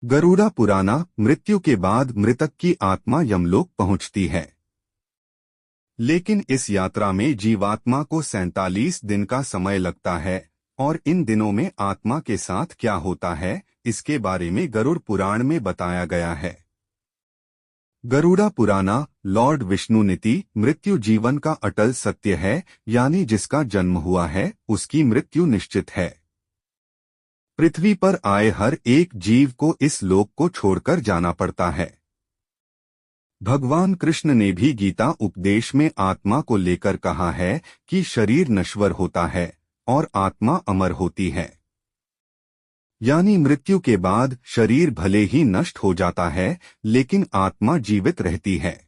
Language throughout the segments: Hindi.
गरुड़ा पुराना। मृत्यु के बाद मृतक की आत्मा यमलोक पहुंचती है, लेकिन इस यात्रा में जीवात्मा को 47 दिन का समय लगता है। और इन दिनों में आत्मा के साथ क्या होता है, इसके बारे में गरुड़ पुराण में बताया गया है। गरुड़ा पुराना। लॉर्ड विष्णु नीति। मृत्यु जीवन का अटल सत्य है, यानी जिसका जन्म हुआ है उसकी मृत्यु निश्चित है। पृथ्वी पर आए हर एक जीव को इस लोक को छोड़कर जाना पड़ता है। भगवान कृष्ण ने भी गीता उपदेश में आत्मा को लेकर कहा है कि शरीर नश्वर होता है और आत्मा अमर होती है, यानी मृत्यु के बाद शरीर भले ही नष्ट हो जाता है लेकिन आत्मा जीवित रहती है।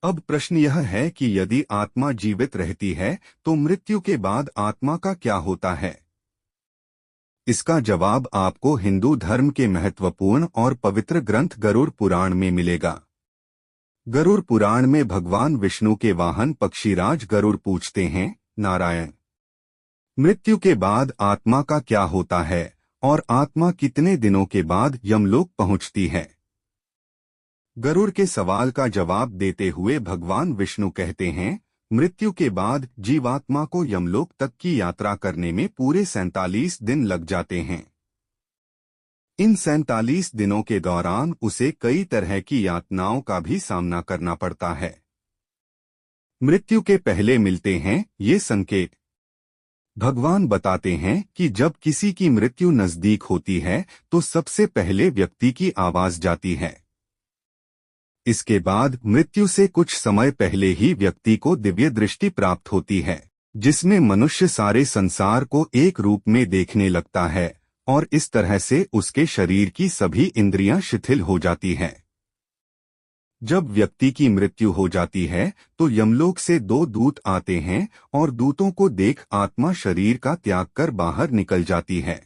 अब प्रश्न यह है कि यदि आत्मा जीवित रहती है तो मृत्यु के बाद आत्मा का क्या होता है? इसका जवाब आपको हिंदू धर्म के महत्वपूर्ण और पवित्र ग्रंथ गरुड़ पुराण में मिलेगा। गरुड़ पुराण में भगवान विष्णु के वाहन पक्षीराज गरुड़ पूछते हैं, नारायण, मृत्यु के बाद आत्मा का क्या होता है और आत्मा कितने दिनों के बाद यमलोक पहुंचती है? गरुड़ के सवाल का जवाब देते हुए भगवान विष्णु कहते हैं, मृत्यु के बाद जीवात्मा को यमलोक तक की यात्रा करने में पूरे 47 दिन लग जाते हैं। इन 47 दिनों के दौरान उसे कई तरह की यातनाओं का भी सामना करना पड़ता है। मृत्यु के पहले मिलते हैं ये संकेत। भगवान बताते हैं कि जब किसी की मृत्यु नजदीक होती है तो सबसे पहले व्यक्ति की आवाज जाती है। इसके बाद मृत्यु से कुछ समय पहले ही व्यक्ति को दिव्य दृष्टि प्राप्त होती है, जिसमें मनुष्य सारे संसार को एक रूप में देखने लगता है और इस तरह से उसके शरीर की सभी इंद्रियां शिथिल हो जाती हैं। जब व्यक्ति की मृत्यु हो जाती है तो यमलोक से 2 दूत आते हैं और दूतों को देख आत्मा शरीर का त्याग कर बाहर निकल जाती है।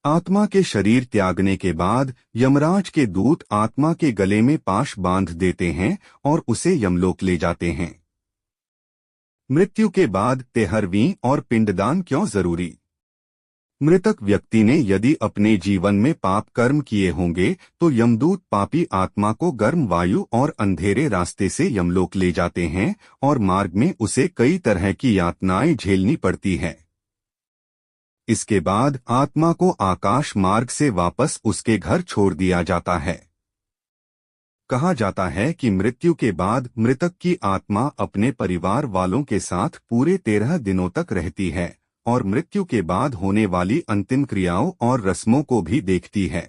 आत्मा के शरीर त्यागने के बाद यमराज के दूत आत्मा के गले में पाश बांध देते हैं और उसे यमलोक ले जाते हैं। मृत्यु के बाद 13वीं और पिंडदान क्यों जरूरी? मृतक व्यक्ति ने यदि अपने जीवन में पाप कर्म किए होंगे तो यमदूत पापी आत्मा को गर्म वायु और अंधेरे रास्ते से यमलोक ले जाते हैं और मार्ग में उसे कई तरह की यातनाएं झेलनी पड़ती है। इसके बाद आत्मा को आकाश मार्ग से वापस उसके घर छोड़ दिया जाता है। कहा जाता है कि मृत्यु के बाद मृतक की आत्मा अपने परिवार वालों के साथ पूरे 13 दिनों तक रहती है और मृत्यु के बाद होने वाली अंतिम क्रियाओं और रस्मों को भी देखती है।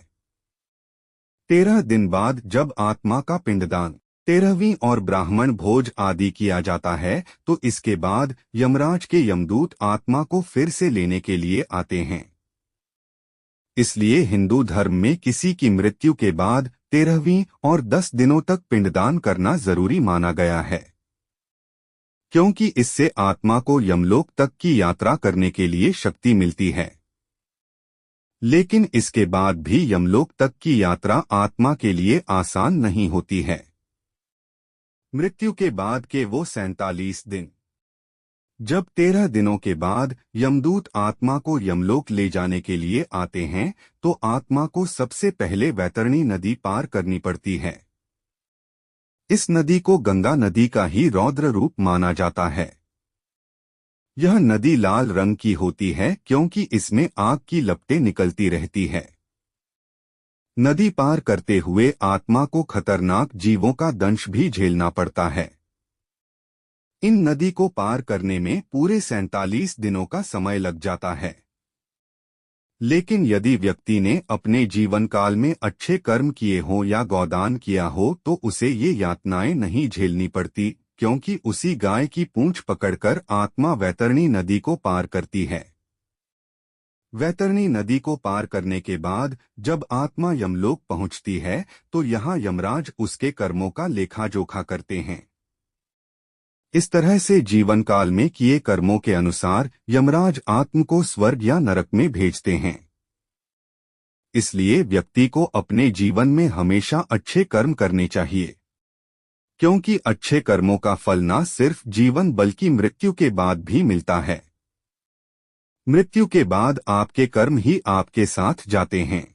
13 दिन बाद जब आत्मा का पिंडदान, 13वीं और ब्राह्मण भोज आदि किया जाता है तो इसके बाद यमराज के यमदूत आत्मा को फिर से लेने के लिए आते हैं। इसलिए हिंदू धर्म में किसी की मृत्यु के बाद 13वीं और 10 दिनों तक पिंडदान करना जरूरी माना गया है, क्योंकि इससे आत्मा को यमलोक तक की यात्रा करने के लिए शक्ति मिलती है। लेकिन इसके बाद भी यमलोक तक की यात्रा आत्मा के लिए आसान नहीं होती है। मृत्यु के बाद के वो 47 दिन। जब 13 दिनों के बाद यमदूत आत्मा को यमलोक ले जाने के लिए आते हैं तो आत्मा को सबसे पहले वैतरणी नदी पार करनी पड़ती है। इस नदी को गंगा नदी का ही रौद्र रूप माना जाता है। यह नदी लाल रंग की होती है क्योंकि इसमें आग की लपटें निकलती रहती है। नदी पार करते हुए आत्मा को खतरनाक जीवों का दंश भी झेलना पड़ता है। इन नदी को पार करने में पूरे 47 दिनों का समय लग जाता है। लेकिन यदि व्यक्ति ने अपने जीवन काल में अच्छे कर्म किए हों या गौदान किया हो तो उसे ये यातनाएं नहीं झेलनी पड़ती, क्योंकि उसी गाय की पूंछ पकड़कर आत्मा वैतरणी नदी को पार करती है। वैतरणी नदी को पार करने के बाद जब आत्मा यमलोक पहुंचती है तो यहाँ यमराज उसके कर्मों का लेखा जोखा करते हैं। इस तरह से जीवन काल में किए कर्मों के अनुसार यमराज आत्मा को स्वर्ग या नरक में भेजते हैं। इसलिए व्यक्ति को अपने जीवन में हमेशा अच्छे कर्म करने चाहिए, क्योंकि अच्छे कर्मों का फल न सिर्फ जीवन बल्कि मृत्यु के बाद भी मिलता है। मृत्यु के बाद आपके कर्म ही आपके साथ जाते हैं।